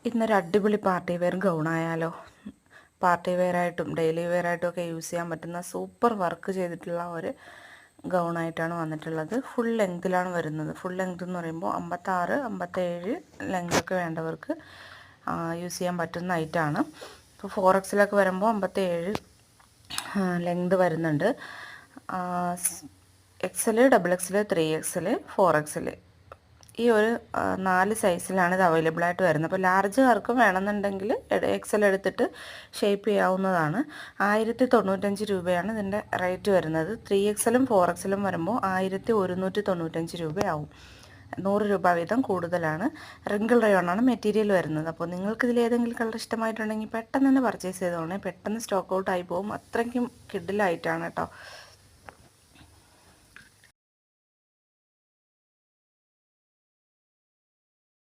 ഇന്നൊരു അടിപൊളി party wear ഗൗണായാലോ. Party വെയറായിട്ടും daily വെയറായിട്ടും ഒക്കെ യൂസ് ചെയ്യാൻ പറ്റുന്ന സൂപ്പർ വർക്ക് ചെയ്തിട്ടുള്ള ഒരു ഗൗണായിട്ടാണ് വന്നിട്ടുള്ളത്. ഫുൾ ലെങ്തിലാണ് വരുന്നത്. ഫുൾ ലെങ്ത് എന്ന് പറയുമ്പോൾ 56, 57 ലെങ്തൊക്കെ വേണ്ടവർക്ക് യൂസ് ചെയ്യാൻ പറ്റുന്ന ഐറ്റാണ്. ഇപ്പോൾ 4Xലൊക്കെ വരുമ്പോൾ 57 ലെങ്ത് വരുന്നുണ്ട്. XL, XXL, 3XL, 4XL ഈ ഒരു 4 സൈസിലാണ് ഇത് അവൈലബിൾ ആയിട്ട് വരുന്നത്. അപ്പോൾ ലാർജുകാർക്കും വേണമെന്നുണ്ടെങ്കിൽ XL എടുത്തിട്ട് ഷേപ്പ് ചെയ്യാവുന്നതാണ്. 1095 രൂപയാണ് ഇതിൻ്റെ റേറ്റ് വരുന്നത്. 3XLും 4XLും വരുമ്പോൾ 1195 രൂപയാവും. 100 രൂപ വീതം കൂടുതലാണ്. റിങ്കിൾ റയോണാണ് മെറ്റീരിയൽ വരുന്നത്. അപ്പോൾ നിങ്ങൾക്ക് ഇതിൽ ഏതെങ്കിലും കളർ ഇഷ്ടമായിട്ടുണ്ടെങ്കിൽ പെട്ടെന്ന് തന്നെ പർച്ചേസ് ചെയ്തോണേ. പെട്ടെന്ന് സ്റ്റോക്ക് ഔട്ട് ആയി പോകും. അത്രയ്ക്കും കിഡിലായിട്ടാണ് കേട്ടോ.